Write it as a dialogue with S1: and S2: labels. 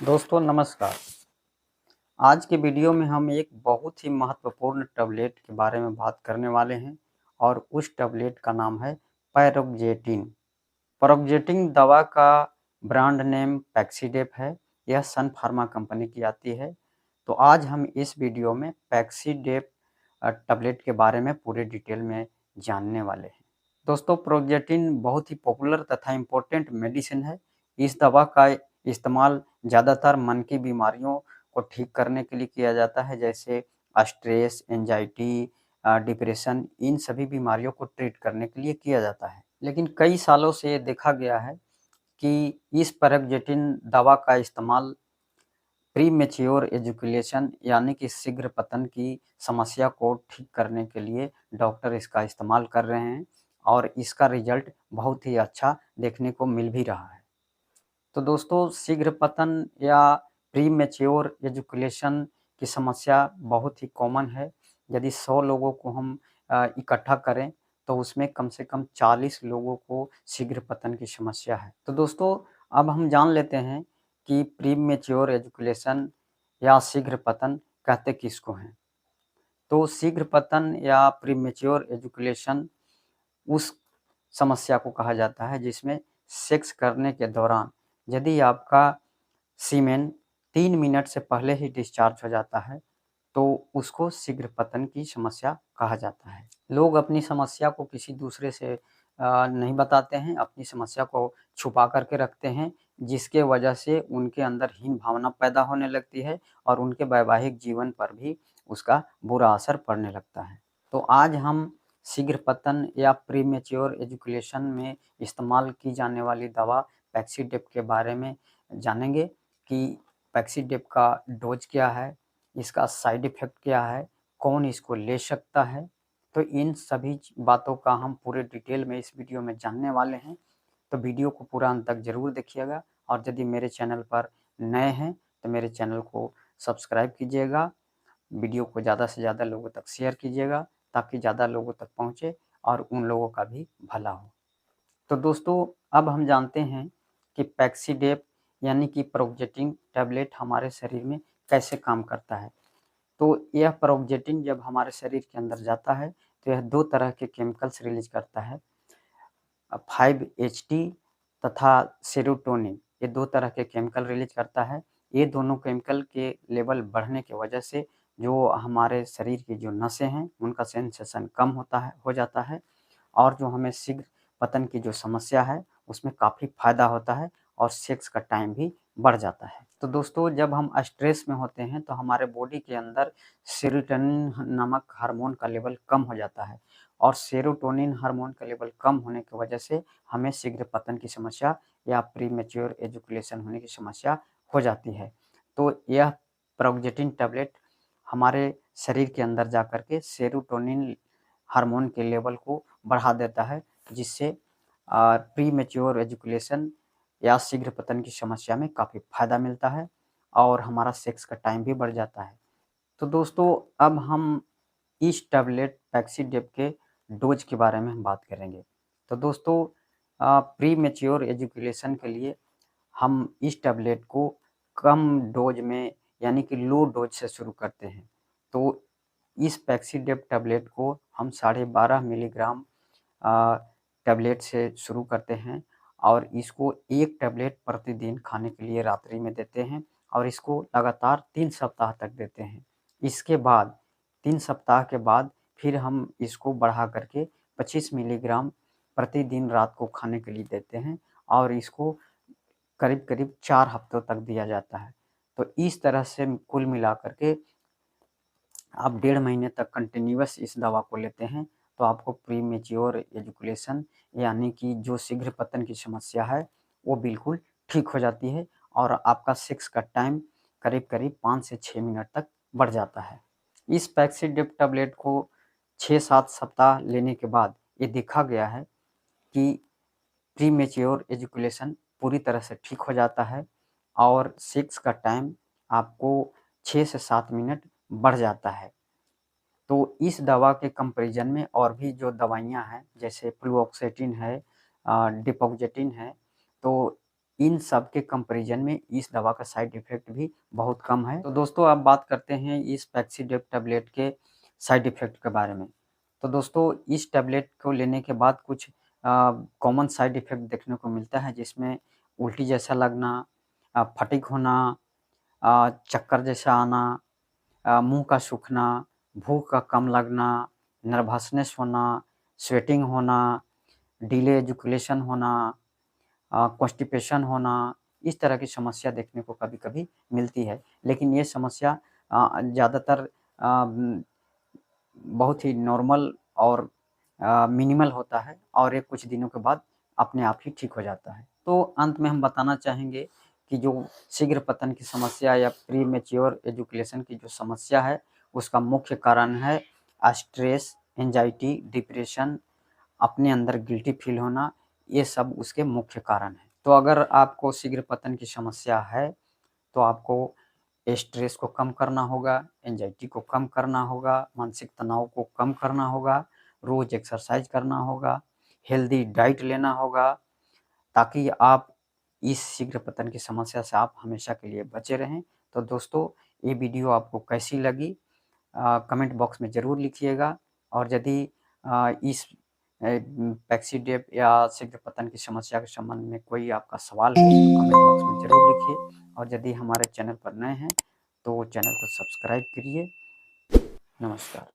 S1: दोस्तों नमस्कार। आज के वीडियो में हम एक बहुत ही महत्वपूर्ण टैबलेट के बारे में बात करने वाले हैं और उस टैबलेट का नाम है पैरोक्सेटिन। पैरोक्सेटिन दवा का ब्रांड नेम पैक्सीडेप है। यह सन फार्मा कंपनी की आती है। तो आज हम इस वीडियो में पैक्सीडेप टैबलेट के बारे में पूरे डिटेल में जानने वाले हैं। दोस्तों पैरोक्सेटिन बहुत ही पॉपुलर तथा इम्पोर्टेंट मेडिसिन है। इस दवा का इस्तेमाल ज़्यादातर मन की बीमारियों को ठीक करने के लिए किया जाता है, जैसे स्ट्रेस, एंजाइटी, डिप्रेशन, इन सभी बीमारियों को ट्रीट करने के लिए किया जाता है। लेकिन कई सालों से ये देखा गया है कि इस पैरोक्सेटिन दवा का इस्तेमाल प्रीमेच्योर एजुकेशन यानी कि शीघ्र पतन की समस्या को ठीक करने के लिए डॉक्टर इसका इस्तेमाल कर रहे हैं और इसका रिजल्ट बहुत ही अच्छा देखने को मिल भी रहा है। तो दोस्तों शीघ्र पतन या प्रीमेच्योर एजुकेशन की समस्या बहुत ही कॉमन है। यदि 100 लोगों को हम इकट्ठा करें तो उसमें कम से कम 40 लोगों को शीघ्र पतन की समस्या है। तो दोस्तों अब हम जान लेते हैं कि प्रीमेच्योर एजुकेशन या शीघ्र पतन कहते किसको हैं। तो शीघ्र पतन या प्रीमेच्योर एजुकेशन उस समस्या को कहा जाता है जिसमें सेक्स करने के दौरान यदि आपका सीमेन 3 मिनट से पहले ही डिस्चार्ज हो जाता है तो उसको शीघ्र पतन की समस्या कहा जाता है। लोग अपनी समस्या को किसी दूसरे से नहीं बताते हैं, अपनी समस्या को छुपा करके रखते हैं, जिसके वजह से उनके अंदर हीन भावना पैदा होने लगती है और उनके वैवाहिक जीवन पर भी उसका बुरा असर पड़ने लगता है। तो आज हम शीघ्र पतन या प्रीमेच्योर एजुकेशन में इस्तेमाल की जाने वाली दवा पैक्सीडेप के बारे में जानेंगे कि पैक्सीडेप का डोज क्या है, इसका साइड इफ़ेक्ट क्या है, कौन इसको ले सकता है। तो इन सभी बातों का हम पूरे डिटेल में इस वीडियो में जानने वाले हैं। तो वीडियो को पूरा अंत तक ज़रूर देखिएगा और यदि मेरे चैनल पर नए हैं तो मेरे चैनल को सब्सक्राइब कीजिएगा। वीडियो को ज़्यादा से ज़्यादा लोगों तक शेयर कीजिएगा ताकि ज़्यादा लोगों तक पहुँचे और उन लोगों का भी भला हो। तो दोस्तों अब हम जानते हैं कि पैक्सीडेप यानी कि पैरोक्सेटिन टैबलेट हमारे शरीर में कैसे काम करता है। तो यह पैरोक्सेटिन जब हमारे शरीर के अंदर जाता है तो यह 2 तरह के केमिकल्स रिलीज़ करता है, 5-HT तथा सेरोटोनिन। ये 2 तरह के केमिकल रिलीज़ करता है। ये दोनों केमिकल के लेवल बढ़ने की वजह से जो हमारे शरीर की जो नसें हैं उनका सेंसेशन कम हो जाता है और जो हमें शीघ्र पतन की जो समस्या है उसमें काफ़ी फ़ायदा होता है और सेक्स का टाइम भी बढ़ जाता है। तो दोस्तों जब हम स्ट्रेस में होते हैं तो हमारे बॉडी के अंदर सेरोटोनिन नामक हार्मोन का लेवल कम हो जाता है और सेरोटोनिन हार्मोन का लेवल कम होने की वजह से हमें शीघ्र पतन की समस्या या प्रीमेच्योर एजुकेशन होने की समस्या हो जाती है। तो यह पैरोक्सेटिन टैबलेट हमारे शरीर के अंदर जा कर के सेरोटोनिन हार्मोन के लेवल को बढ़ा देता है, जिससे प्रीमेच्योर एजुकेशन या शीघ्र पतन की समस्या में काफ़ी फ़ायदा मिलता है और हमारा सेक्स का टाइम भी बढ़ जाता है। तो दोस्तों अब हम इस टैबलेट पैक्सीडेप के डोज के बारे में हम बात करेंगे। तो दोस्तों प्रीमेच्योर एजुकेशन के लिए हम इस टैबलेट को कम डोज में यानी कि लो डोज से शुरू करते हैं। तो इस पैक्सीडेप टैबलेट को हम 12.5 मिलीग्राम टैबलेट से शुरू करते हैं और इसको 1 टैबलेट प्रतिदिन खाने के लिए रात्रि में देते हैं और इसको लगातार 3 सप्ताह तक देते हैं। इसके बाद 3 सप्ताह के बाद फिर हम इसको बढ़ा करके 25 मिलीग्राम प्रतिदिन रात को खाने के लिए देते हैं और इसको करीब-करीब 4 हफ्तों तक दिया जाता है। तो इस तरह से कुल मिलाकर के आप 1.5 महीने तक कंटिन्यूअस इस दवा को लेते हैं तो आपको प्रीमेच्योर एजुकेशन यानी कि जो शीघ्र पतन की समस्या है वो बिल्कुल ठीक हो जाती है और आपका सेक्स का टाइम करीब-करीब 5 से 6 मिनट तक बढ़ जाता है। इस पैक्सीडेप टैबलेट को 6-7 सप्ताह लेने के बाद ये देखा गया है कि प्रीमेच्योर एजुकेशन पूरी तरह से ठीक हो जाता है और सेक्स का टाइम आपको 6 से 7 मिनट बढ़ जाता है। तो इस दवा के कंपैरिज़न में और भी जो दवाइयाँ हैं जैसे फ्लुओक्सेटिन है, डिपौक्सेटिन है, तो इन सब के कंपैरिजन में इस दवा का साइड इफ़ेक्ट भी बहुत कम है। तो दोस्तों अब बात करते हैं इस पैक्सीडेप टैबलेट के साइड इफ़ेक्ट के बारे में। तो दोस्तों इस टैबलेट को लेने के बाद कुछ कॉमन साइड इफ़ेक्ट देखने को मिलता है, जिसमें उल्टी जैसा लगना, फटीग होना, चक्कर जैसा आना, मुँह का सूखना, भूख का कम लगना, नर्वसनेस होना, स्वेटिंग होना, डिले एजुकेशन होना, कॉन्स्टिपेशन होना, इस तरह की समस्या देखने को कभी-कभी मिलती है। लेकिन ये समस्या ज़्यादातर बहुत ही नॉर्मल और मिनिमल होता है और ये कुछ दिनों के बाद अपने आप ही ठीक हो जाता है। तो अंत में हम बताना चाहेंगे कि जो शीघ्र पतन की समस्या या प्रीमैच्योर एजुकेशन की जो समस्या है, उसका मुख्य कारण है स्ट्रेस, एंग्जायटी, डिप्रेशन, अपने अंदर गिल्टी फील होना, ये सब उसके मुख्य कारण हैं। तो अगर आपको शीघ्र पतन की समस्या है, तो आपको स्ट्रेस को कम करना होगा, एंग्जायटी को कम करना होगा, मानसिक तनाव को कम करना होगा, रोज़ एक्सरसाइज करना होगा, हेल्दी डाइट लेना होगा, ताकि आप इस शीघ्र पतन की समस्या से आप हमेशा के लिए बचे रहें। तो दोस्तों ये वीडियो आपको कैसी लगी कमेंट बॉक्स में ज़रूर लिखिएगा, और यदि इस पैक्सीडेप या शीघ्र पतन की समस्या के संबंध में कोई आपका सवाल हो तो कमेंट बॉक्स में ज़रूर लिखिए, और यदि हमारे चैनल पर नए हैं तो चैनल को सब्सक्राइब करिए। नमस्कार।